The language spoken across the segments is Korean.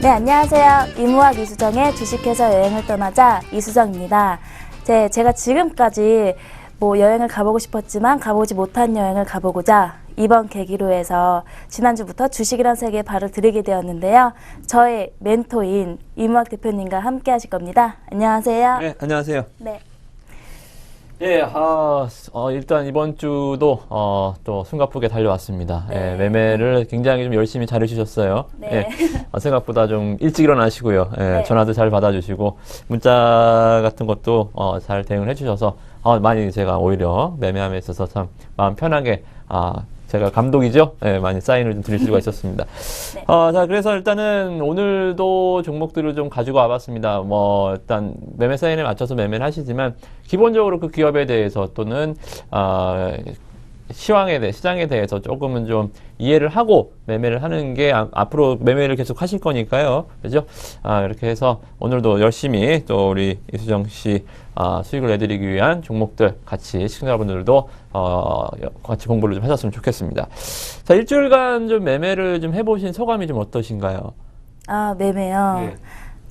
네, 안녕하세요. 이무학 이수정의 주식회사 여행을 떠나자 이수정입니다. 제가 지금까지 여행을 가보고 싶었지만 가보지 못한 여행을 가보고자 이번 계기로 해서 지난주부터 주식이란 세계에 발을 들이게 되었는데요. 저의 멘토인 이무학 대표님과 함께 하실 겁니다. 안녕하세요. 네, 안녕하세요. 네. 예, 일단 이번 주도 또 숨가쁘게 달려왔습니다. 네. 예, 매매를 굉장히 좀 열심히 잘 해주셨어요. 네. 예, 생각보다 좀 일찍 일어나시고요. 예, 네. 전화도 잘 받아주시고 문자 같은 것도 잘 대응을 해주셔서 많이 제가 오히려 매매함에 있어서 참 마음 편하게 제가 감독이죠. 예, 많이 사인을 좀 드릴 수가 있었습니다. 네. 자, 그래서 일단은 오늘도 종목들을 좀 가지고 와봤습니다. 일단 매매 사인에 맞춰서 매매를 하시지만 기본적으로 그 기업에 대해서 또는 시장에 대해서 조금은 좀 이해를 하고 매매를 하는 게 앞으로 매매를 계속 하실 거니까요. 그죠? 이렇게 해서 오늘도 열심히 또 우리 이수정 씨 수익을 내드리기 위한 종목들 같이 시청자분들도 같이 공부를 좀 하셨으면 좋겠습니다. 자, 일주일간 좀 매매를 좀 해보신 소감이 좀 어떠신가요? 매매요. 네.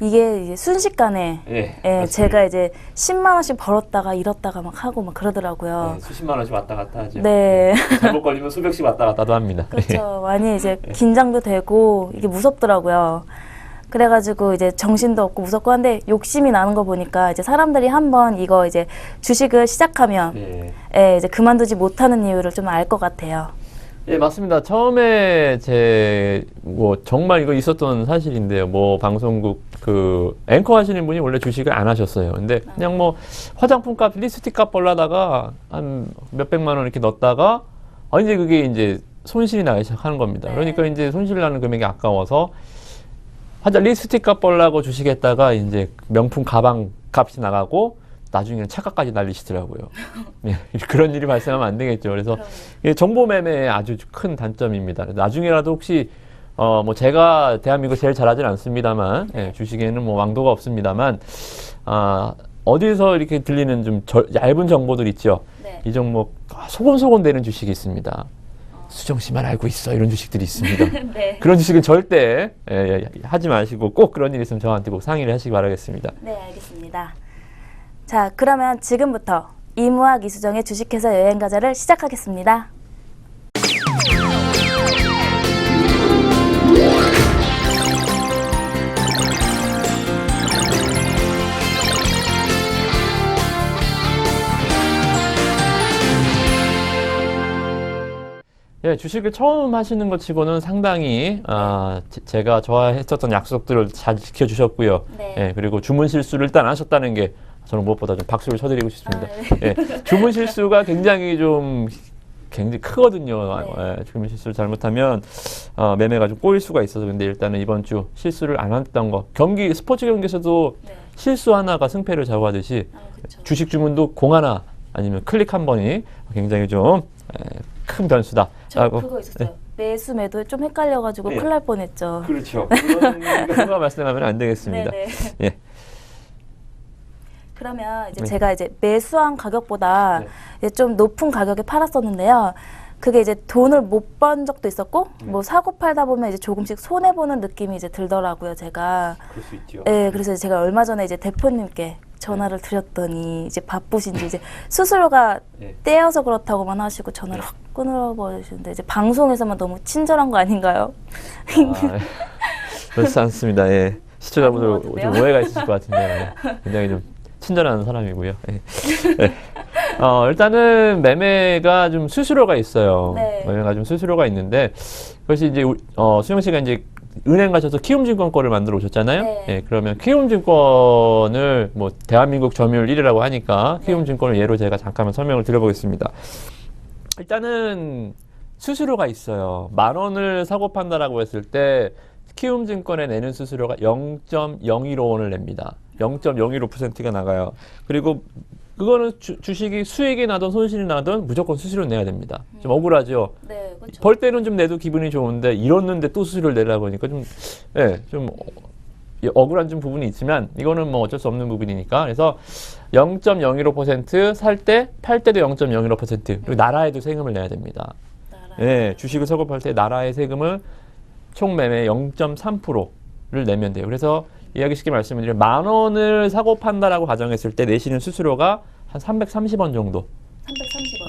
이게 이제 순식간에 네, 제가 이제 10만 원씩 벌었다가 잃었다가 막 하고 막 그러더라고요. 네, 수십만 원씩 왔다 갔다 하죠. 네. 잘못 걸리면 수백씩 왔다 갔다도 합니다. 그렇죠. 많이 이제 긴장도 되고 이게 무섭더라고요. 그래가지고 이제 정신도 없고 무섭고 한데 욕심이 나는 거 보니까 이제 사람들이 한번 이거 이제 주식을 시작하면 이제 그만두지 못하는 이유를 좀 알 것 같아요. 예, 맞습니다. 처음에 정말 이거 있었던 사실인데요. 방송국 앵커 하시는 분이 원래 주식을 안 하셨어요. 근데 그냥 화장품 값, 립스틱 값 벌라다가 한 몇백만 원 이렇게 넣었다가 이제 그게 이제 손실이 나기 시작하는 겁니다. 네. 그러니까 이제 손실 나는 금액이 아까워서 립스틱 값 벌라고 주식했다가 이제 명품 가방 값이 나가고 나중에는 차가까지 날리시더라고요. 예, 그런 일이 발생하면 안 되겠죠. 그래서 정보 매매의 아주 큰 단점입니다. 나중에라도 혹시 제가 대한민국 제일 잘하진 않습니다만 주식에는 왕도가 없습니다만 어디서 이렇게 들리는 좀 얇은 정보들 있죠. 네. 이 종목 소곤소곤 되는 주식이 있습니다. 수정 씨만 알고 있어 이런 주식들이 있습니다. 네. 그런 주식은 절대 하지 마시고 꼭 그런 일이 있으면 저한테 꼭 상의를 하시기 바라겠습니다. 네, 알겠습니다. 자, 그러면 지금부터 이무학 이수정의 주식회사 여행가자를 시작하겠습니다. 예, 주식을 처음 하시는 것 치고는 상당히 제가 했었던 약속들을 잘 지켜주셨고요. 네. 예, 그리고 주문 실수를 일단 안 하셨다는 게 저는 무엇보다 좀 박수를 쳐드리고 싶습니다. 네. 예, 주문 실수가 굉장히 크거든요. 네. 주문 실수를 잘못하면 매매가 좀 꼬일 수가 있어서 근데 일단은 이번 주 실수를 안 했던 거 스포츠 경기에서도 실수 하나가 승패를 좌우하듯이 그쵸. 주식 주문도 공 하나 아니면 클릭 한 번이 굉장히 좀 큰 변수다. 저 그거 있었어요. 매수 매도에 좀 헷갈려가지고 큰일 날 뻔했죠. 그렇죠. 그런 거 말씀하면 안 되겠습니다. 네네. 예. 그러면 이제 제가 이제 매수한 가격보다 이제 좀 높은 가격에 팔았었는데요. 그게 이제 돈을 못 번 적도 있었고, 사고 팔다 보면 이제 조금씩 손해 보는 느낌이 이제 들더라고요, 제가. 그럴 수 있죠. 네, 그래서 제가 얼마 전에 이제 대표님께 전화를 드렸더니 이제 바쁘신지 이제 수수료가 떼어서 그렇다고만 하시고 전화를 확 끊어버리시는데 이제 방송에서만 너무 친절한 거 아닌가요? 그렇지 않습니다. 예. 시청자분들 아닌 것 좀 같은데요? 오해가 있으실 것 같은데 굉장히 좀 친절한 사람이고요. 예. 일단은 매매가 좀 수수료가 있어요. 네. 매매가 좀 수수료가 있는데 그것이 이제 수영 씨가 이제 은행 가셔서 키움증권 거를 만들어 오셨잖아요. 네. 예, 그러면 키움증권을 대한민국 점유율 1위라고 하니까 키움증권을 예로 제가 잠깐만 설명을 드려보겠습니다. 일단은 수수료가 있어요. 10,000원을 사고 판다라고 했을 때 키움증권에 내는 수수료가 0.015원을 냅니다. 0.015%가 나가요. 그리고 그거는 주식이 수익이 나든 손실이 나든 무조건 수수료 내야 됩니다. 좀 억울하죠. 네, 그렇죠. 벌 때는 좀 내도 기분이 좋은데 잃었는데 또 수수료를 내려고 하니까 좀 억울한 좀 부분이 있지만 이거는 어쩔 수 없는 부분이니까 그래서 0.015% 살 때 팔 때도 0.015% 그리고 나라에도 세금을 내야 됩니다. 주식을 사고 팔 때 나라의 세금을 총 매매 0.3% 내면 돼요. 그래서 이야기 쉽게 말씀을 드리면 10,000원을 사고 판다라고 가정했을 때 내시는 수수료가 한 330원 정도.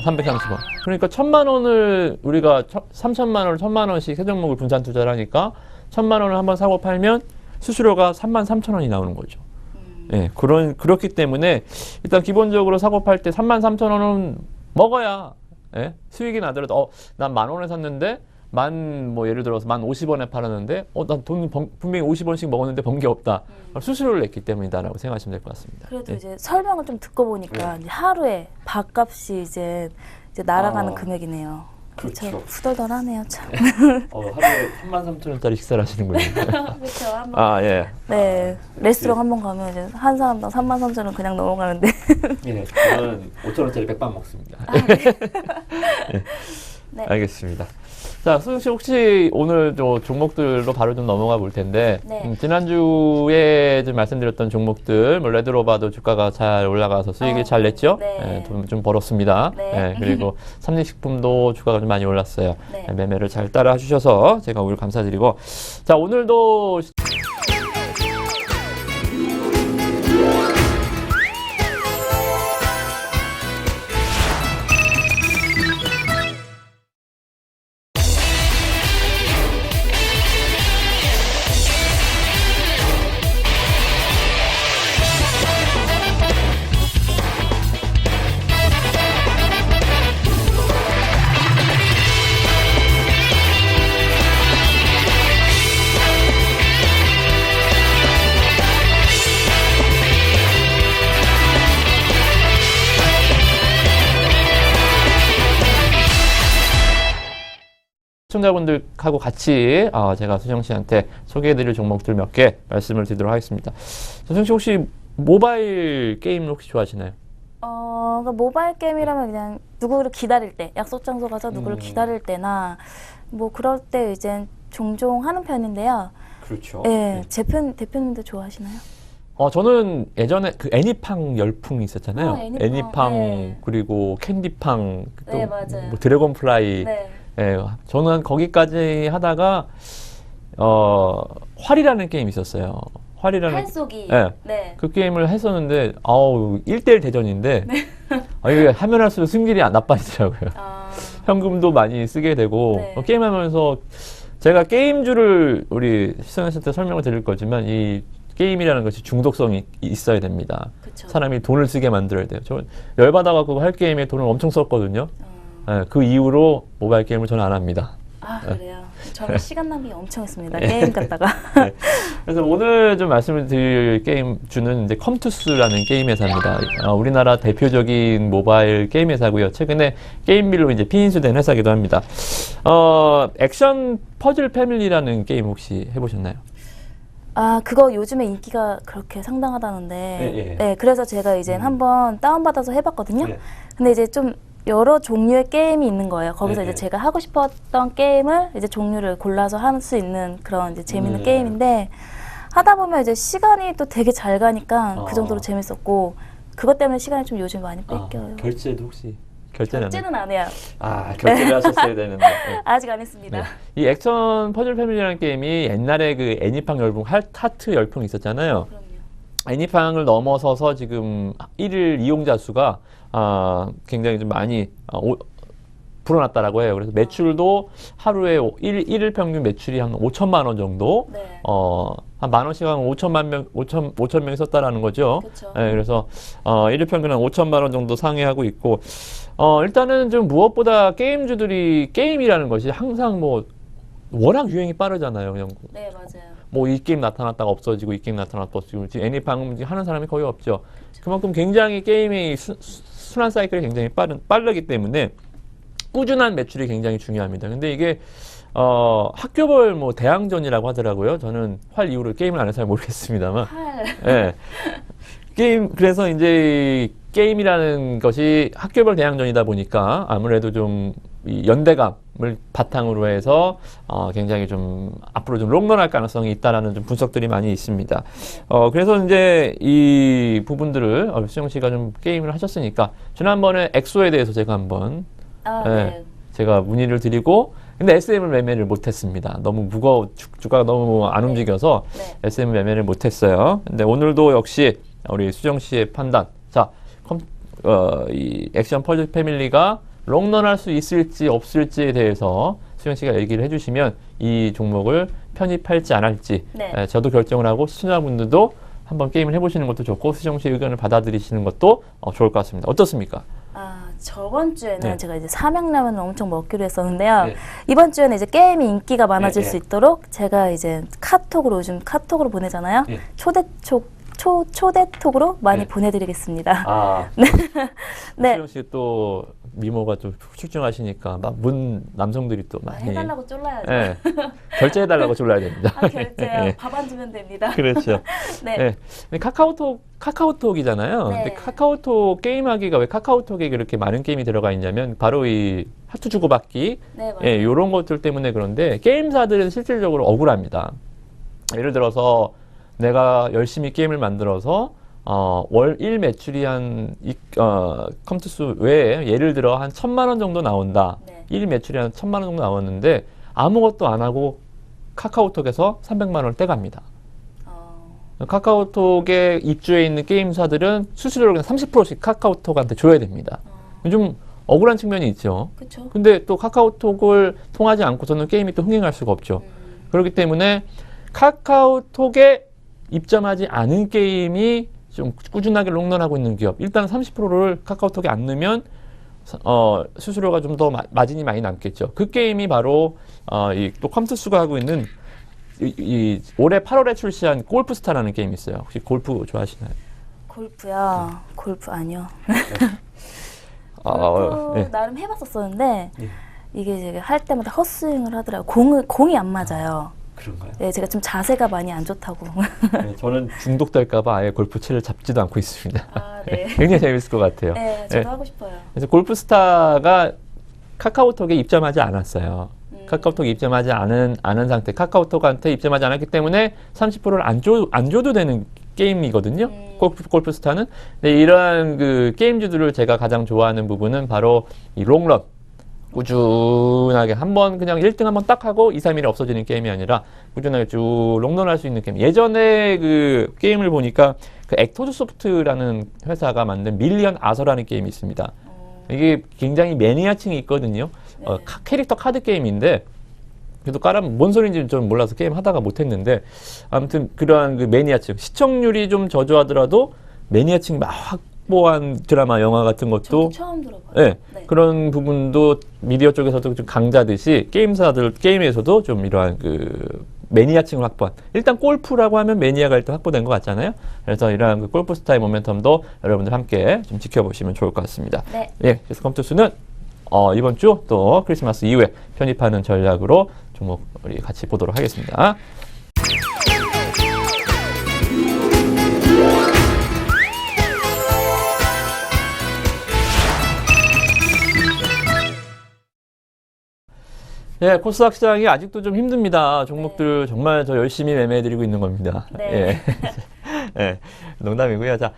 330원. 330원. 그러니까 1,000,000원을 우리가 3,000만 원을 1,000만 원씩 세 종목을 분산 투자를 하니까 1,000만 원을 한번 사고 팔면 수수료가 33,000원이 나오는 거죠. 예, 그렇기 때문에 일단 기본적으로 사고 팔 때 33,000원은 먹어야 예? 수익이 나더라도 난 10,000원에 샀는데 뭐 예를 들어서 50원에 팔았는데 난 돈 분명히 50원씩 먹었는데 번 게 없다. 수수료를 냈기 때문이다라고 생각하시면 될 것 같습니다. 그래도 예. 이제 설명을 좀 듣고 보니까 이제 하루에 밥값이 이제 날아가는 금액이네요. 그렇죠. 후덜덜하네요, 참. 하루에 33,000원짜리 식사를 하시는 거예요. 그렇죠. 예. 네, 레스토랑 한 번 가면 이제 한 사람당 33,000원 그냥 넘어가는데. 예, 저는 5,000원짜리 백반 먹습니다. 예. 네. 알겠습니다. 자, 수정 씨 혹시 오늘 종목들로 바로 좀 넘어가 볼 텐데 네. 지난주에 좀 말씀드렸던 종목들 뭐 레드로바도 주가가 잘 올라가서 수익을 잘 냈죠? 네. 예, 돈 좀 벌었습니다. 네. 예, 그리고 삼립식품도 주가가 좀 많이 올랐어요. 네. 예, 매매를 잘 따라 주셔서 제가 오늘 감사드리고 자, 오늘도 시청자분들하고 같이 제가 수정 씨한테 소개해드릴 종목들 몇 개 말씀을 드리도록 하겠습니다. 수정 씨 혹시 모바일 게임 혹시 좋아하시나요? 그러니까 모바일 게임이라면 그냥 누구를 기다릴 때, 약속 장소 가서 누구를 기다릴 때나 뭐 그럴 때 이제 종종 하는 편인데요. 그렇죠. 네, 대표님도 좋아하시나요? 저는 예전에 그 애니팡 열풍이 있었잖아요. 애니팡 네. 그리고 캔디팡 또 네, 맞아요. 뭐 드래곤플라이. 네. 예, 저는 거기까지 하다가 활이라는 게임이 있었어요. 활이라는 활쏘기. 예. 네. 그 게임을 했었는데 1대1 대전인데 이게 하면 할수록 승질이 나빠지더라고요. 현금도 많이 쓰게 되고 네. 게임하면서 제가 게임주를 우리 시청자한테 설명을 드릴 거지만 이 게임이라는 것이 중독성이 있어야 됩니다. 그쵸. 사람이 돈을 쓰게 만들어야 돼요. 저 열받아갖고 할 게임에 돈을 엄청 썼거든요. 예, 그 이후로 모바일 게임을 저는 안 합니다. 그래요? 저는 시간 낭비 엄청 했습니다. 게임 갔다가. 네. 그래서 오늘 좀 말씀을 드릴 게임주는 이제 컴투스라는 게임 회사입니다. 우리나라 대표적인 모바일 게임 회사고요. 최근에 게임빌로 이제 피인수된 회사기도 합니다. 액션 퍼즐 패밀리라는 게임 혹시 해보셨나요? 그거 요즘에 인기가 그렇게 상당하다는데. 예. 네, 그래서 제가 이제 한번 다운받아서 해봤거든요. 예. 근데 이제 좀 여러 종류의 게임이 있는 거예요. 거기서 예. 이제 제가 하고 싶었던 게임을 이제 종류를 골라서 할 수 있는 그런 이제 재밌는 게임인데 하다 보면 이제 시간이 또 되게 잘 가니까 그 정도로 재밌었고 그것 때문에 시간이 좀 요즘 많이 뺏겨요. 결제도 혹시 결제는 안 해요. 결제를 하셨어야 되는데. 네. 아직 안 했습니다. 네. 이 액션 퍼즐 패밀리라는 게임이 옛날에 그 애니팡 열풍, 하트 열풍이 있었잖아요. 그럼요. 애니팡을 넘어서서 지금 일일 이용자 수가 굉장히 좀 많이 불어났다라고 해요. 그래서 매출도 하루에 일일 평균 매출이 한 5천만 원 정도, 네. 한 10,000원씩 한 5천 명이 썼다라는 거죠. 그쵸. 네, 그래서 일일 평균 한 5천만 원 정도 상회하고 있고, 일단은 좀 무엇보다 게임주들이 게임이라는 것이 항상 뭐 워낙 유행이 빠르잖아요. 그냥 네, 맞아요. 뭐 이 게임 나타났다가 없어지고 이 게임 나타났다가 없어지고 지금 애니팡 하는 사람이 거의 없죠. 그만큼 굉장히 게임의 순환 사이클이 굉장히 빠르기 때문에 꾸준한 매출이 굉장히 중요합니다. 근데 이게 학교별 뭐 대항전이라고 하더라고요. 저는 활 이후로 게임을 안 해서 잘 모르겠습니다만. 예. 그래서 이제 게임이라는 것이 학교별 대항전이다 보니까 아무래도 좀 이 연대감을 바탕으로 해서 굉장히 좀 앞으로 좀 롱런할 가능성이 있다라는 좀 분석들이 많이 있습니다. 그래서 이제 이 부분들을 수정 씨가 좀 게임을 하셨으니까 지난번에 엑소에 대해서 제가 한번 네. 제가 문의를 드리고 근데 SM을 매매를 못했습니다. 너무 주가가 너무 안 움직여서 네. SM 매매를 못했어요. 근데 오늘도 역시 우리 수정 씨의 판단. 자, 이 액션 펄즈 패밀리가 롱런할 수 있을지 없을지에 대해서 수정 씨가 얘기를 해주시면 이 종목을 편입할지 안 할지 네. 저도 결정을 하고 시청자분들도 한번 게임을 해보시는 것도 좋고 수정 씨 의견을 받아들이시는 것도 좋을 것 같습니다. 어떻습니까? 저번 주에는 네. 제가 이제 삼양라면을 엄청 먹기로 했었는데요. 네. 이번 주에는 이제 게임이 인기가 많아질 네, 수 네. 있도록 제가 이제 요즘 카톡으로 보내잖아요. 네. 초대톡으로 많이 네. 보내드리겠습니다. 네. 수정 씨 또 미모가 좀 출중하시니까 막 남성들이 또 많이 해달라고 쫄라야죠. 네. 결제해달라고 졸라야 됩니다. 결제요. 네. 밥 안 주면 됩니다. 그렇죠. 네. 네. 근데 카카오톡이잖아요. 네. 근데 카카오톡 게임하기가 왜 카카오톡에 그렇게 많은 게임이 들어가 있냐면 바로 이 하트 주고받기 네, 맞아요. 이런 것들 때문에 그런데 게임사들은 실질적으로 억울합니다. 예를 들어서 내가 열심히 게임을 만들어서 월 1 매출이 컴투스 외에 예를 들어 한 1,000만 원 정도 나온다. 네. 1 매출이 한 1,000만 원 정도 나왔는데 아무것도 안 하고 카카오톡에서 300만 원을 떼갑니다. 카카오톡에 입주해 있는 게임사들은 수수료를 그냥 30%씩 카카오톡한테 줘야 됩니다. 좀 억울한 측면이 있죠. 그렇죠. 근데 또 카카오톡을 통하지 않고서는 게임이 또 흥행할 수가 없죠. 그렇기 때문에 카카오톡에 입점하지 않은 게임이 좀 꾸준하게 롱런하고 있는 기업, 일단 30%를 카카오톡에 안 넣으면 수수료가 좀 더 마진이 많이 남겠죠. 그 게임이 바로 또 컴투스가 하고 있는 올해 8월에 출시한 골프스타라는 게임이 있어요. 혹시 골프 좋아하시나요? 골프요? 골프 아니요. 네. 나름 해봤었었는데 예. 이게 제가 할 때마다 헛스윙을 하더라고요. 공이 안 맞아요. 그런가요? 네, 제가 좀 자세가 많이 안 좋다고. 네, 저는 중독될까봐 아예 골프채를 잡지도 않고 있습니다. 네. 굉장히 재밌을 것 같아요. 네, 저도 네. 하고 싶어요. 그래서 골프스타가 카카오톡에 입점하지 않았어요. 카카오톡에 입점하지 않은 상태, 카카오톡한테 입점하지 않았기 때문에 30%를 안 줘도 되는 게임이거든요. 골프스타는. 근데 이러한 그 게임주들을 제가 가장 좋아하는 부분은 바로 이 롱런. 꾸준하게 그냥 1등 한번 딱 하고 2, 3일에 없어지는 게임이 아니라 꾸준하게 쭉 롱런할 수 있는 게임. 예전에 그 게임을 보니까 그 액터즈 소프트라는 회사가 만든 밀리언 아서라는 게임이 있습니다. 이게 굉장히 매니아층이 있거든요. 캐릭터 카드 게임인데 그래도 뭔 소리인지 좀 몰라서 게임 하다가 못했는데 아무튼 그러한 그 매니아층 시청률이 좀 저조하더라도 매니아층이 막 확보한 드라마, 영화 같은 것도 저도 처음 들어봐요. 네, 네. 그런 부분도 미디어 쪽에서도 좀 강자듯이 게임에서도 좀 이러한 그 매니아층을 확보한 일단 골프라고 하면 매니아가 일단 확보된 것 같잖아요. 그래서 이러한 그 골프스타의 모멘텀도 여러분들 함께 좀 지켜보시면 좋을 것 같습니다. 네. 예, 그래서 컴투스는 이번 주 또 크리스마스 이후에 편입하는 전략으로 종목 우리 같이 보도록 하겠습니다. 예, 코스닥 시장이 아직도 좀 힘듭니다. 종목들 정말 저 열심히 매매해드리고 있는 겁니다. 네. 예. 예, 농담이고요. 자,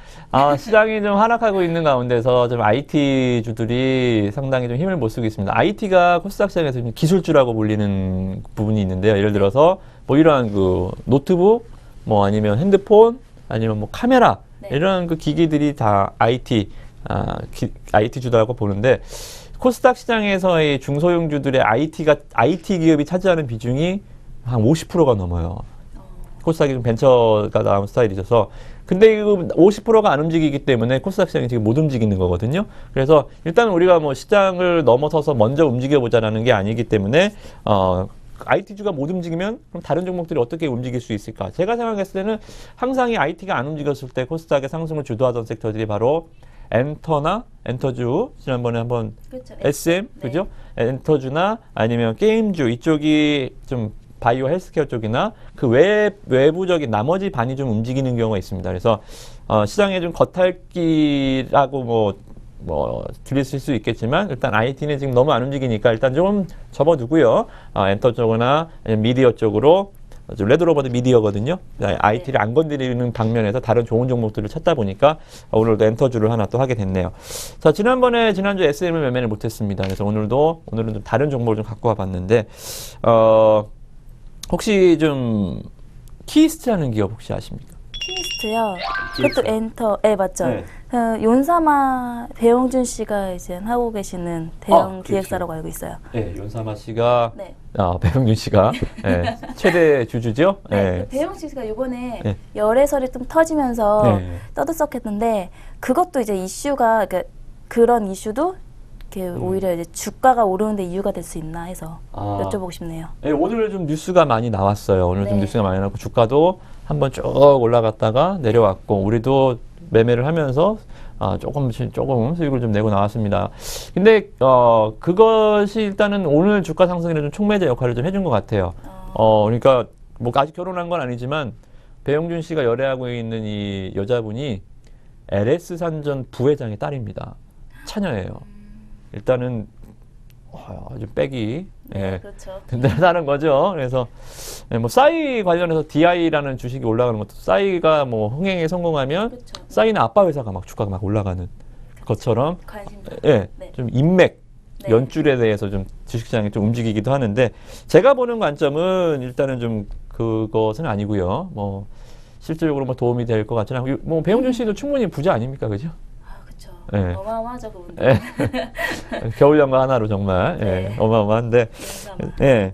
시장이 좀 하락하고 있는 가운데서 좀 IT 주들이 상당히 좀 힘을 못 쓰고 있습니다. IT가 코스닥 시장에서 좀 기술주라고 불리는 부분이 있는데요. 예를 들어서 뭐 이러한 그 노트북, 뭐 아니면 핸드폰, 아니면 뭐 카메라 네. 이런 그 기기들이 다 IT 주다라고 보는데. 코스닥 시장에서의 중소형주들의 IT 기업이 차지하는 비중이 한 50%가 넘어요. 코스닥이 좀 벤처가 나온 스타일이셔서. 근데 이거 50%가 안 움직이기 때문에 코스닥 시장이 지금 못 움직이는 거거든요. 그래서 일단 우리가 뭐 시장을 넘어서서 먼저 움직여보자라는 게 아니기 때문에, IT주가 못 움직이면 그럼 다른 종목들이 어떻게 움직일 수 있을까? 제가 생각했을 때는 항상 이 IT가 안 움직였을 때 코스닥의 상승을 주도하던 섹터들이 바로 엔터주 지난번에 한번 그렇죠. SM 네. 그죠? 엔터주나 아니면 게임주 이쪽이 좀 바이오 헬스케어 쪽이나 그 외부적인 나머지 반이 좀 움직이는 경우가 있습니다. 그래서 시장에 좀 겉핥기라고 뭐 들리실 수 있겠지만 일단 IT는 지금 너무 안 움직이니까 일단 좀 접어두고요. 엔터 쪽이나 아니면 미디어 쪽으로 좀 레드로버드 미디어거든요. IT를 안 건드리는 방면에서 다른 좋은 종목들을 찾다 보니까 오늘도 엔터주를 하나 또 하게 됐네요. 자, 지난주 SM을 매매를 못했습니다. 그래서 오늘은 좀 다른 종목을 좀 갖고 와봤는데, 혹시 좀 키스트라는 기업 혹시 아십니까? 키스트요. 키스트. 그것도 엔터. 네, 맞죠. 네. 윤사마 배용준 씨가 이제 하고 계시는 대형 그렇죠. 기획사라고 알고 있어요. 네, 윤사마 씨가 네. 배용준 씨가 최대 주주죠. 네, 그 배용준 씨가 이번에 네. 열애설이 좀 터지면서 네. 떠들썩했는데 그것도 이제 이슈가 그런 이슈도 이렇게 오히려 이제 주가가 오르는데 이유가 될 수 있나 해서 여쭤보고 싶네요. 네, 오늘 좀 뉴스가 많이 나왔어요. 오늘 좀 네. 뉴스가 많이 나고 주가도 한번 쭉 올라갔다가 내려왔고 우리도 매매를 하면서 조금 수익을 좀 내고 나왔습니다. 근데 그것이 일단은 오늘 주가 상승에는 좀 촉매제 역할을 좀 해준 것 같아요. 그러니까 뭐 아직 결혼한 건 아니지만 배용준 씨가 열애하고 있는 이 여자분이 LS 산전 부회장의 딸입니다. 차녀예요. 일단은 아주 백이 네, 그렇죠. 든든하다는 거죠. 그래서 뭐 싸이 관련해서 DI라는 주식이 올라가는 것도 싸이가 뭐 흥행에 성공하면 그렇죠. 싸이는 아빠 회사가 막 주가가 막 올라가는 것처럼 관심. 네. 좀 인맥 네. 연줄에 대해서 좀 주식시장이 좀 움직이기도 하는데 제가 보는 관점은 일단은 좀 그것은 아니고요. 뭐 실질적으로 뭐 도움이 될 것 같지는 않고 뭐 배용준 씨도 충분히 부자 아닙니까, 그죠? 그렇죠. 네. 어마어마하죠 그분들. 겨울연가 하나로 정말 네. 어마어마한데 예.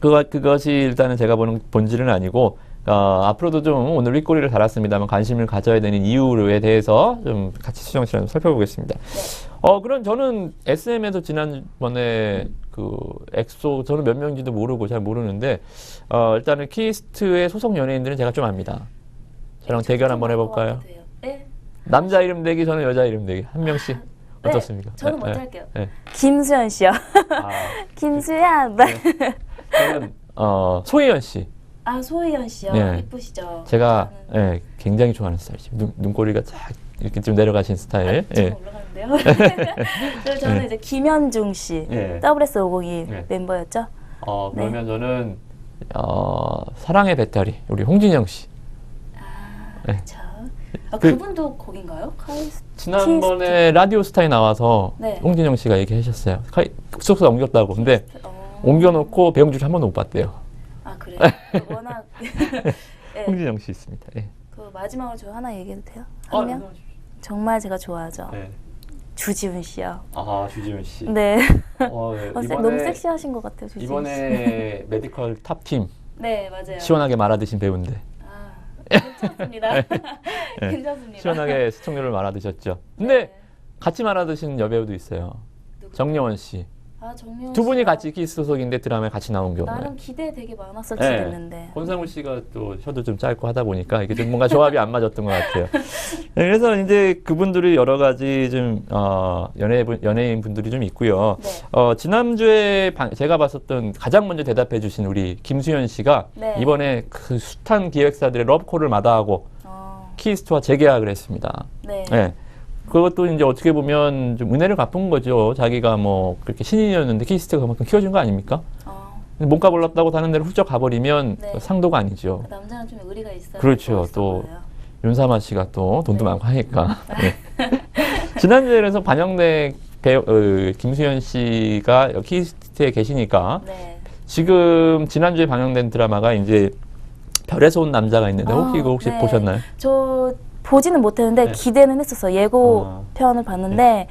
그것이 일단은 제가 보는 본질은 아니고 앞으로도 좀 오늘 윗꼬리를 달았습니다만 관심을 가져야 되는 이유에 대해서 좀 같이 수정실을 살펴보겠습니다. 그럼 저는 SM에서 지난번에 그 엑소 저는 몇 명인지도 모르고 잘 모르는데 일단은 키스트의 소속 연예인들은 제가 좀 압니다. 저랑 대결 한번 해볼까요? 네. 남자 이름 대기 저는 여자 이름 대기 한 명씩 어떻습니까? 저는 먼저 할게요. 네. 김수현 씨요. 저는 김수현. 소희연 씨. 소희연 씨요. 네. 이쁘시죠. 제가 굉장히 좋아하는 스타일이죠. 눈꼬리가 쫙 이렇게 좀 내려가신 스타일. 좀 올라가는데요. 그리고 저는 이제 김현중 씨, WS502 멤버였죠. 그러면 저는 사랑의 배터리 우리 홍진영 씨. 그렇죠. 그분도 거긴가요? 지난번에 라디오스타에 나와서 홍진영 씨가 얘기하셨어요. 숙소 옮겼다고. 근데 옮겨놓고 배용준 한 번도 못 봤대요. 그래요? 워낙 홍진영 씨 있습니다. 그 마지막으로 저 하나 얘기해도 돼요? 한 명? 정말 제가 좋아하죠. 주지훈 씨요. 주지훈 씨. 네. 이번에 너무 섹시하신 것 같아요, 주지훈 씨. 이번에 메디컬 탑팀. 네, 맞아요. 시원하게 말아드신 배우인데. 괜찮습니다. 괜찮습니다. 시원하게 시청률을 말아드셨죠. 근데 같이 말아드신 여배우도 있어요. 정려원 씨. 정려원 두 분이 씨가 같이 키스 소속인데 드라마에 같이 나온 경우에. 나름 기대 되게 많았을지 됐는데. 권상우 씨가 또 혀도 좀 짧고 하다 보니까 이게 좀 뭔가 조합이 안 맞았던 것 같아요. 그래서 이제 그분들이 여러 가지 좀 연예인 분들이 좀 있고요. 지난주에 제가 봤었던 가장 먼저 대답해 주신 우리 김수현 씨가 이번에 그 숱한 기획사들의 러브콜을 마다하고 키스트와 재계약을 했습니다. 그것도 이제 어떻게 보면 좀 은혜를 갚은 거죠. 자기가 뭐 그렇게 신인이었는데 키스트가 그만큼 키워준 거 아닙니까? 몸값 올랐다고 다른 데로 훌쩍 가버리면 상도가 아니죠. 남자는 좀 의리가 있어요. 그렇죠. 또 윤사마 씨가 또 돈도 많고 하니까. 지난주에 그래서 반영대 김수현 씨가 키스트에 계시니까 지금 지난주에 방영된 드라마가 이제 별에서 온 남자가 있는데 혹시 보셨나요? 저 보지는 못했는데 기대는 했었어요. 예고편을 봤는데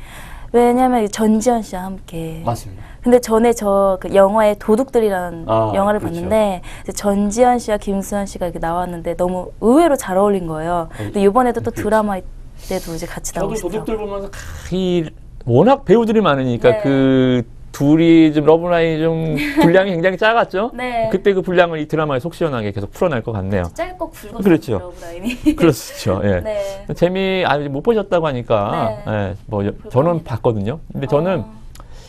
왜냐면 전지현 씨와 함께. 맞습니다. 근데 전에 그 영화의 도둑들이라는 영화를 봤는데 전지현 씨와 김수현 씨가 이렇게 나왔는데 너무 의외로 잘 어울린 거예요. 근데 이번에도 또 드라마 때도 이제 같이 나오고 있어요. 저도 도둑들 보면서 워낙 배우들이 많으니까 그 둘이 좀 러브라인이 좀 분량이 굉장히 작았죠? 그때 그 분량을 이 드라마에 속 시원하게 계속 풀어낼 것 같네요. 짧고 굵어서 그렇죠. 러브라인이. 그렇죠. 재미 아직 못 보셨다고 하니까 저는 봤거든요. 근데 저는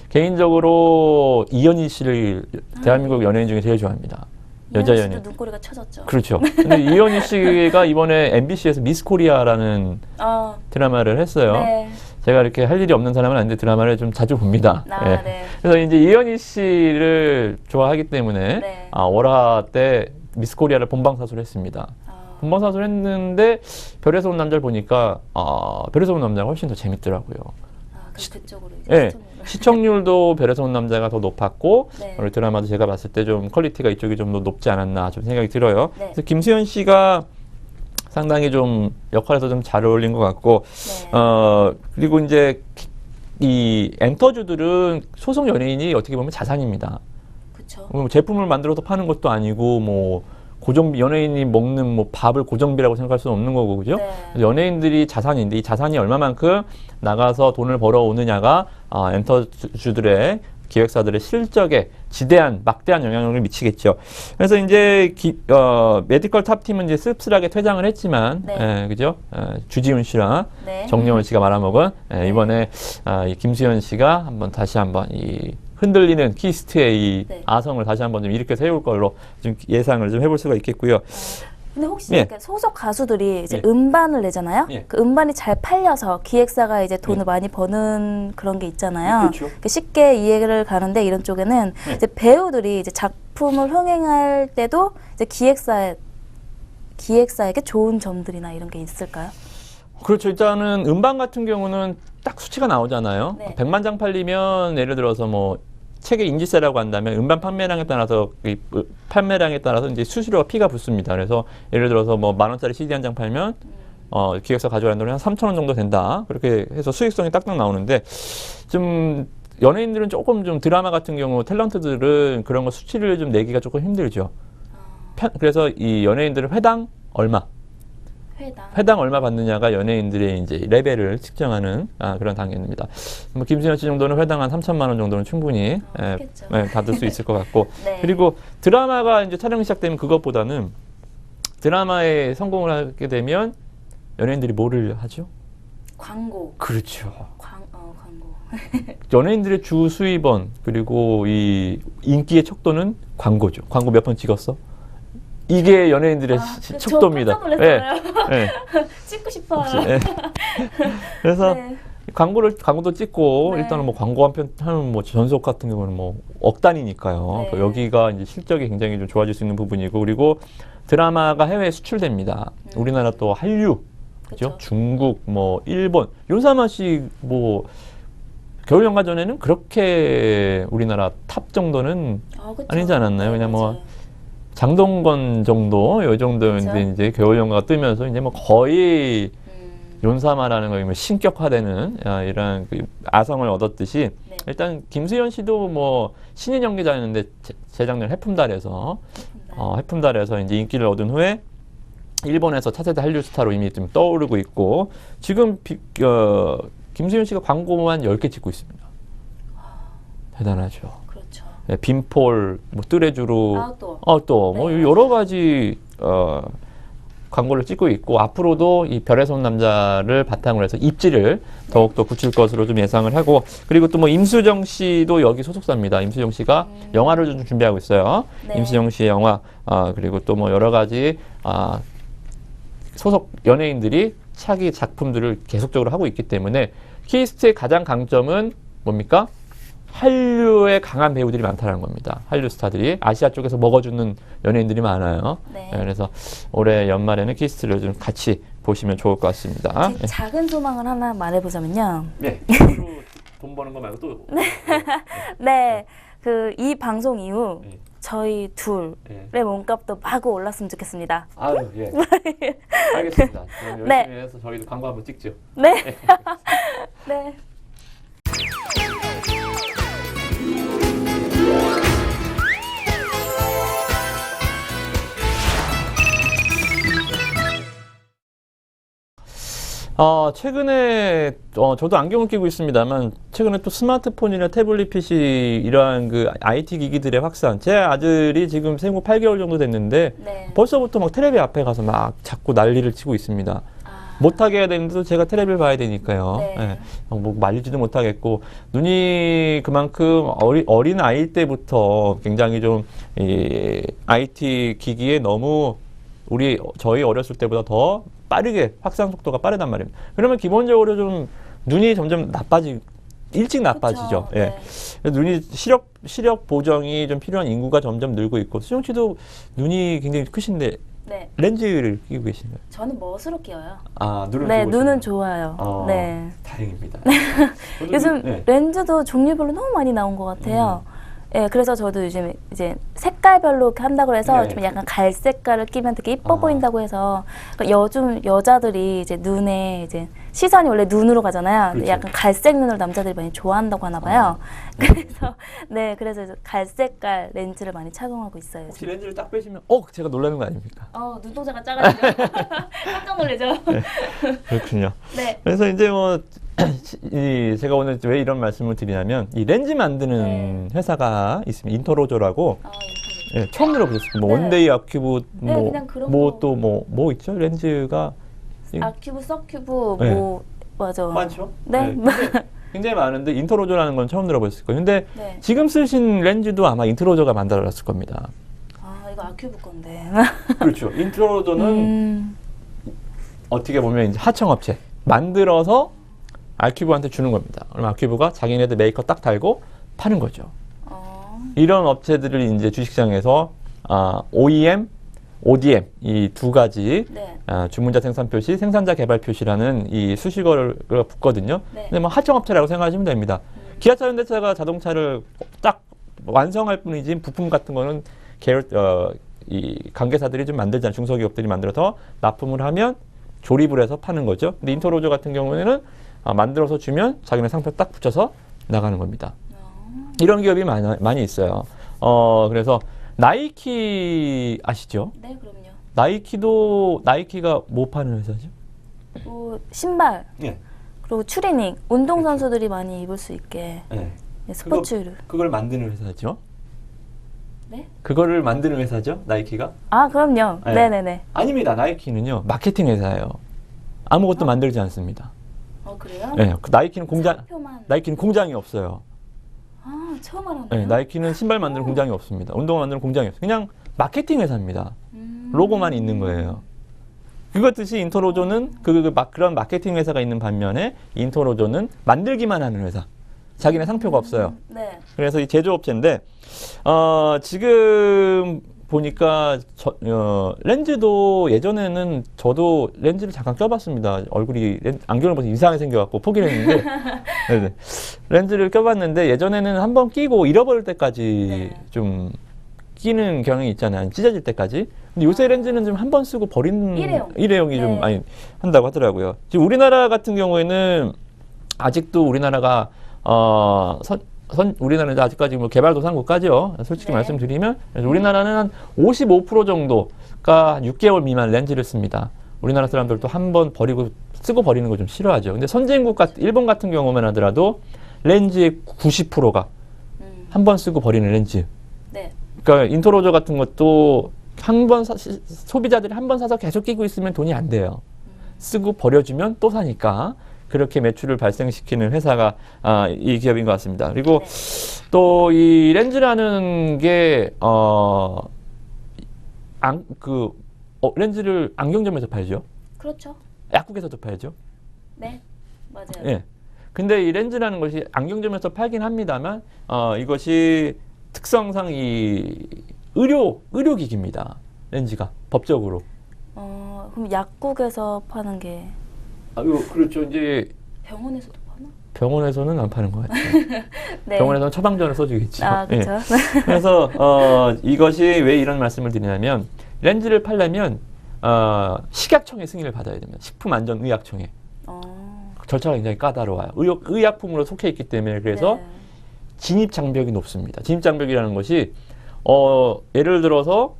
개인적으로 이현희 씨를 대한민국 연예인 중에 제일 좋아합니다. 여자 연예인. 눈꼬리가 쳐졌죠. 그렇죠. 근데 이현희 씨가 이번에 MBC에서 미스 코리아라는 드라마를 했어요. 제가 이렇게 할 일이 없는 사람은 아닌데 드라마를 좀 자주 봅니다. 그래서 이제 이현희 씨를 좋아하기 때문에 월화 때 미스코리아를 본방사수를 했습니다. 아, 본방사수를 했는데 별에서 온 남자를 보니까 별에서 온 남자가 훨씬 더 재밌더라고요. 그럼 그쪽으로 이제 네, 시청률을. 시청률도 별에서 온 남자가 더 높았고 네. 오늘 드라마도 제가 봤을 때 좀 퀄리티가 이쪽이 좀 더 높지 않았나 좀 생각이 들어요. 네. 그래서 김수현 씨가 상당히 좀 역할에서 좀 잘 어울린 것 같고 네. 그리고 이제 이 엔터주들은 소속 연예인이 어떻게 보면 자산입니다. 그쵸. 뭐 제품을 만들어서 파는 것도 아니고 뭐 고정비 연예인이 먹는 뭐 밥을 고정비라고 생각할 수는 없는 거고 그죠? 네. 연예인들이 자산인데 이 자산이 얼마만큼 나가서 돈을 벌어오느냐가 엔터주들의 기획사들의 실적에 지대한 막대한 영향력을 미치겠죠. 그래서 이제 메디컬 탑팀은 이제 씁쓸하게 퇴장을 했지만 네. 그죠? 주지훈 씨랑 네. 정영원 씨가 말아먹은 이번에 이 김수현 씨가 다시 한번 이 흔들리는 키스트의 이 네. 아성을 다시 한번 좀 일으켜 세울 걸로 좀 예상을 좀 해볼 수가 있겠고요. 근데 혹시 예. 이렇게 소속 가수들이 이제 예. 음반을 내잖아요. 예. 그 음반이 잘 팔려서 기획사가 이제 돈을 예. 많이 버는 그런 게 있잖아요. 그렇죠. 쉽게 이해를 가는데 이런 쪽에는 예. 이제 배우들이 이제 작품을 흥행할 때도 이제 기획사에게 좋은 점들이나 이런 게 있을까요? 그렇죠. 일단은 음반 같은 경우는 딱 수치가 나오잖아요. 네. 100만 장 팔리면 예를 들어서 뭐 책의 인지세라고 한다면 음반 판매량에 따라서 이제 수수료가 피가 붙습니다. 그래서 예를 들어서 뭐 10,000원짜리 CD 한 장 팔면 기획사 가져가는 돈이 한 3,000원 정도 된다. 그렇게 해서 수익성이 딱딱 나오는데 좀 연예인들은 조금 좀 드라마 같은 경우 탤런트들은 그런 거 수치를 좀 내기가 조금 힘들죠. 그래서 이 연예인들은 회당 얼마 회당 얼마 받느냐가 연예인들의 이제 레벨을 측정하는 그런 단계입니다. 뭐 김수현 씨 정도는 회당 한 3천만 원 정도는 충분히 그렇겠죠. 받을 수 있을 것 같고 네. 그리고 드라마가 이제 촬영이 시작되면 그것보다는 드라마에 성공을 하게 되면 연예인들이 뭐를 하죠? 광고. 그렇죠. 광고. 연예인들의 주 수입원 그리고 이 인기의 척도는 광고죠. 광고 몇 번 찍었어? 이게 연예인들의 척도입니다. 저 깜짝 놀랐어요. 네. 찍고 싶어요. 네. 그래서 네. 광고도 찍고 네. 일단은 뭐 광고 한 편 하면 뭐 전속 같은 경우는 뭐 억 단위니까요. 네. 여기가 이제 실적이 굉장히 좀 좋아질 수 있는 부분이고 그리고 드라마가 해외에 수출됩니다. 우리나라 또 한류, 그죠? 그쵸. 중국, 뭐 일본, 윤사마 씨 뭐 겨울연가 전에는 그렇게 우리나라 탑 정도는 그쵸. 아니지 않았나요? 네, 그냥 뭐 맞아요. 장동건 정도, 요 정도 그쵸? 이제 겨울연가가 뜨면서 이제 뭐 거의 음, 윤사마라는 거 신격화되는 이런 그 아성을 얻었듯이 네. 일단 김수현 씨도 뭐 신인 연기자였는데 재작년 해품달에서 해품달에서 이제 인기를 얻은 후에 일본에서 차세대 한류 스타로 이미 좀 떠오르고 있고 지금 김수현 씨가 광고만 10개 찍고 있습니다. 대단하죠. 그렇죠. 네, 빈폴, 뭐 뜨레주로, 아웃도어. 또 뭐 네. 여러 가지 광고를 찍고 있고 앞으로도 이 별에서 온 남자를 바탕으로 해서 입지를 더욱더 굳힐 것으로 좀 예상을 하고 그리고 또 뭐 임수정 씨도 여기 소속사입니다. 임수정 씨가 영화를 좀 준비하고 있어요. 네. 임수정 씨의 영화 그리고 또 뭐 여러 가지 소속 연예인들이 차기 작품들을 계속적으로 하고 있기 때문에 키스트의 가장 강점은 뭡니까? 한류에 강한 배우들이 많다는 겁니다. 한류 스타들이 아시아 쪽에서 먹어주는 연예인들이 많아요. 네. 그래서 올해 연말에는 키스트를 좀 같이 보시면 좋을 것 같습니다. 제 작은 소망을 하나 말해보자면요. 네. 돈 버는 거 말고 또. 네, 이 방송 이후 네. 저희 둘의 네. 몸값도 마구 올랐으면 좋겠습니다. 아유, 예. 알겠습니다. 그럼 열심히 네. 해서 저희도 광고 한번 찍죠. 네. 네. 최근에 저도 안경을 끼고 있습니다만 최근에 또 스마트폰이나 태블릿 PC 이러한 그 IT 기기들의 확산. 제 아들이 지금 생후 8개월 정도 됐는데 네. 벌써부터 막 테레비 앞에 가서 막 자꾸 난리를 치고 있습니다. 못하게 해야 되는데도 제가 테레비를 봐야 되니까요. 네. 예. 뭐 말리지도 못하겠고 눈이 그만큼 어린 아이 때부터 굉장히 좀 이 IT 기기에 너무 저희 어렸을 때보다 더 빠르게 확산 속도가 빠르단 말입니다. 그러면 기본적으로 좀 눈이 점점 나빠지죠. 일찍 나빠지죠. 그쵸, 예. 네. 그래서 눈이 시력 보정이 좀 필요한 인구가 점점 늘고 있고 수정 씨도 눈이 굉장히 크신데 네. 렌즈를 끼고 계신가요? 저는 멋으로 끼어요. 아, 눈을 네, 보고 눈은 계시나요? 좋아요. 어, 네. 다행입니다. 저도 요즘 네. 렌즈도 종류별로 너무 많이 나온 것 같아요. 예, 그래서 저도 요즘 이제 색깔별로 이렇게 한다고 해서 네. 좀 약간 갈색깔을 끼면 되게 이뻐 아. 보인다고 해서 그러니까 요즘 여자들이 이제 눈에 이제 시선이 원래 눈으로 가잖아요. 근데 그렇죠. 약간 갈색 눈을 남자들이 많이 좋아한다고 하나 봐요. 그래서 네, 그래서 이제 갈색깔 렌즈를 많이 착용하고 있어요. 혹시 요즘. 렌즈를 딱 빼시면 제가 놀라는 거 아닙니까? 눈동자가 작아지죠. 깜짝 놀라죠. 그렇군요. 네. 그래서 이제 제가 오늘 왜 이런 말씀을 드리냐면 이 렌즈 만드는 회사가 있습니다. 인터로조라고. 인터넷. 예, 처음 들어보셨어요. 뭐 네. 원데이 아큐브 네, 그냥 그런 뭐 거. 또 뭐 있죠? 렌즈가 아큐브, 서큐브 네. 뭐 맞아. 많죠? 네. 굉장히 많은데 인터로조라는 건 처음 들어보셨을 거예요. 근데 네. 지금 쓰신 렌즈도 아마 인터로조가 만들어놨을 겁니다. 이거 아큐브 건데. 그렇죠. 인터로조는 음. 어떻게 보면 이제 하청업체 만들어서 아큐브한테 주는 겁니다. 그럼 아큐브가 자기네들 메이커 딱 달고 파는 거죠. 이런 업체들을 이제 주식시장에서 OEM, ODM 이 두 가지 네. 주문자 생산 표시, 생산자 개발 표시라는 이 수식어가 붙거든요. 네. 근데 뭐 하청업체라고 생각하시면 됩니다. 기아차, 현대차가 자동차를 딱 완성할 뿐이지 부품 같은 거는 이 관계사들이 좀 만들잖아요. 중소기업들이 만들어서 납품을 하면 조립을 해서 파는 거죠. 근데 인터로조 같은 경우에는 만들어서 주면 자기네 상표 딱 붙여서 나가는 겁니다. 이런 기업이 많이 있어요. 그래서 나이키 아시죠? 네, 그럼요. 나이키가 뭐 파는 회사죠? 신발 예. 그리고 추리닝, 운동 선수들이 많이 입을 수 있게 네. 스포츠류. 그걸 만드는 회사죠? 네? 그거를 만드는 회사죠? 나이키가? 그럼요. 네. 네, 네, 네. 아닙니다. 나이키는요. 마케팅 회사예요. 아무것도 만들지 않습니다. 그래요? 네. 나이키는 상표만. 나이키는 공장이 없어요. 처음 알았네요. 네, 나이키는 신발 만드는 공장이 없습니다. 운동화 만드는 공장이 없어요. 그냥 마케팅 회사입니다. 음. 로고만 있는 거예요. 그것듯이 인터로조는 그런 마케팅 회사가 있는 반면에 인터로조는 만들기만 하는 회사. 자기네 상표가 없어요. 네. 그래서 이 제조업체인데 지금 보니까 렌즈도 예전에는 저도 렌즈를 잠깐 껴봤습니다. 얼굴이 안경을 벗어 이상하게 생겨갖고 포기를 했는데 네네. 렌즈를 껴봤는데 예전에는 한번 끼고 잃어버릴 때까지 네. 좀 끼는 경향이 있잖아요. 찢어질 때까지. 근데 요새 렌즈는 좀 한 번 쓰고 버리는 일회용이 좀 네. 많이 한다고 하더라고요. 지금 우리나라 같은 경우에는 아직도 우리나라가 우리나라는 아직까지 뭐 개발도상국가죠. 솔직히 네. 말씀드리면 그래서 우리나라는 한 55% 정도가 한 6개월 미만 렌즈를 씁니다. 우리나라 사람들도 한 번 쓰고 버리는 거 좀 싫어하죠. 근데 선진국 일본 같은 경우만 하더라도 렌즈의 90%가 한 번 쓰고 버리는 렌즈. 네. 그러니까 인터로저 같은 것도 소비자들이 한 번 사서 계속 끼고 있으면 돈이 안 돼요. 쓰고 버려주면 또 사니까. 그렇게 매출을 발생시키는 회사가 이 기업인 것 같습니다. 그리고 네. 또 이 렌즈라는 게 렌즈를 안경점에서 팔죠. 그렇죠. 약국에서도 팔죠. 네. 맞아요. 예. 근데 이 렌즈라는 것이 안경점에서 팔긴 합니다만 이것이 특성상 이 의료기기입니다. 렌즈가 법적으로. 그럼 약국에서 파는 게 그렇죠. 이제 병원에서도 파나? 병원에서는 안 파는 것 같아요. 네. 병원에서는 처방전을 써주겠죠. 그렇죠. 예. 그래서 이것이 왜 이런 말씀을 드리냐면 렌즈를 팔려면 식약청의 승인을 받아야 됩니다. 식품안전의약청에. 절차가 굉장히 까다로워요. 의약품으로 속해 있기 때문에 그래서 네. 진입장벽이 높습니다. 진입장벽이라는 것이 예를 들어서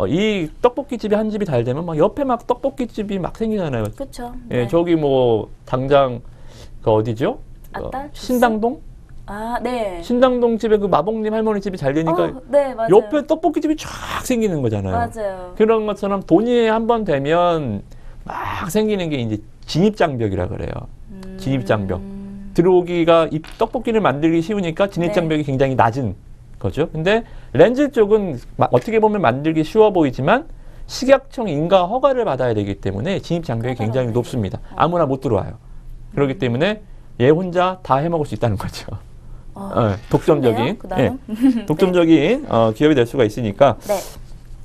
이 떡볶이집이 한 집이 잘 되면 막 옆에 막 떡볶이집이 막 생기잖아요. 그렇죠. 예, 네. 저기 뭐 당장 그 어디죠? 아따? 신당동? 네. 신당동 집에 그 마봉님 할머니 집이 잘 되니까 네, 맞아요. 옆에 떡볶이집이 쫙 생기는 거잖아요. 맞아요. 그런 것처럼 돈이 한 번 되면 막 생기는 게 이제 진입장벽이라 그래요. 진입장벽. 들어오기가 이 떡볶이를 만들기 쉬우니까 진입장벽이 네. 굉장히 낮은 거죠. 근데 렌즈 쪽은 어떻게 보면 만들기 쉬워 보이지만 식약청 인가 허가를 받아야 되기 때문에 진입장벽이 굉장히 높습니다. 아무나 못 들어와요. 그렇기 때문에 얘 혼자 다 해먹을 수 있다는 거죠. 독점적인, 그다음. 독점적인 기업이 될 수가 있으니까 네.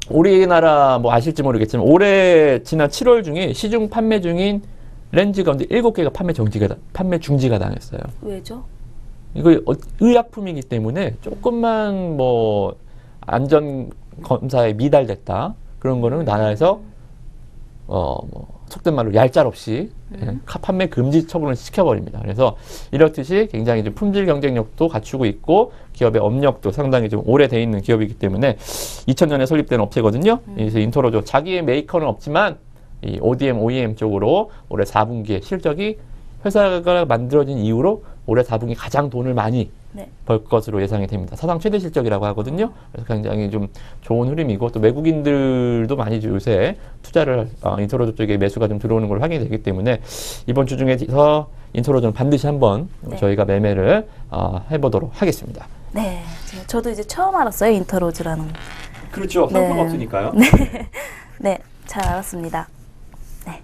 우리나라 뭐 아실지 모르겠지만 올해 지난 7월 중에 시중 판매 중인 렌즈 가운데 7개가 판매 중지가 당했어요. 왜죠? 이거 의약품이기 때문에 조금만 뭐 안전 검사에 미달됐다 그런 거는 나라에서 뭐 속된 말로 얄짤없이 판매 금지 처분을 시켜버립니다. 그래서 이렇듯이 굉장히 좀 품질 경쟁력도 갖추고 있고 기업의 업력도 상당히 좀 오래돼 있는 기업이기 때문에 2000년에 설립된 업체거든요. 그래서 인터로조 자기의 메이커는 없지만 이 ODM, OEM 쪽으로 올해 4분기에 실적이 회사가 만들어진 이후로 올해 4분기 가장 돈을 많이 네. 벌 것으로 예상이 됩니다. 사상 최대 실적이라고 하거든요. 그래서 굉장히 좀 좋은 흐름이고 또 외국인들도 많이 요새 투자를 인터로조 쪽에 매수가 좀 들어오는 걸 확인이 되기 때문에 이번 주 중에서 인터로조는 반드시 한번 네. 저희가 매매를 해보도록 하겠습니다. 네. 저도 이제 처음 알았어요. 인터로즈라는. 그렇죠. 네. 상표가 없으니까요. 네. 잘 알았습니다. 네.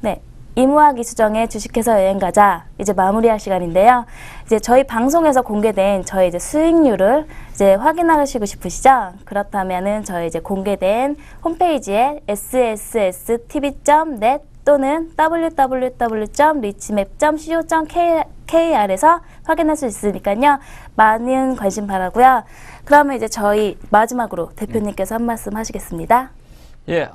네. 이무학 이수정의 주식회사 여행 가자 이제 마무리할 시간인데요. 이제 저희 방송에서 공개된 저희 이제 수익률을 이제 확인하시고 싶으시죠? 그렇다면은 저희 이제 공개된 홈페이지에 sstv.net 또는 www.richmap.co.kr에서 확인할 수 있으니까요. 많은 관심 바라고요. 그러면 이제 저희 마지막으로 대표님께서 한 말씀 하시겠습니다. 예,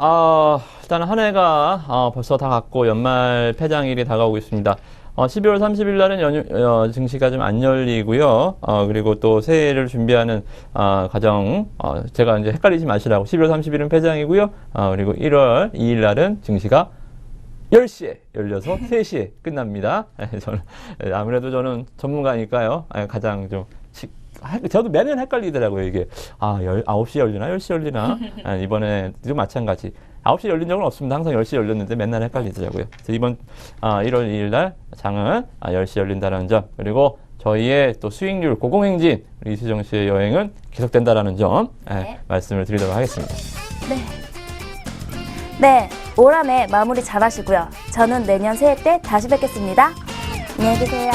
일단 한 해가 벌써 다 갔고 연말 폐장일이 다가오고 있습니다. 12월 30일 날은 증시가 좀 안 열리고요. 그리고 또 새해를 준비하는 과정, 제가 이제 헷갈리지 마시라고 12월 30일은 폐장이고요. 그리고 1월 2일 날은 증시가 10시에 열려서 3시에 끝납니다. 아무래도 저는 전문가니까요. 가장 좀 저도 매년 헷갈리더라고요, 이게. 9시에 열리나, 10시에 열리나. 이번에도 마찬가지. 9시에 열린 적은 없습니다. 항상 10시에 열렸는데 맨날 헷갈리더라고요. 그래서 이번 1월 2일 날 장은 10시에 열린다는 점. 그리고 저희의 또 수익률 고공행진, 우리 이수정 씨의 여행은 계속된다라는 점 말씀을 드리도록 하겠습니다. 네. 네, 올 한 해 마무리 잘 하시고요. 저는 내년 새해 때 다시 뵙겠습니다. 안녕히 계세요.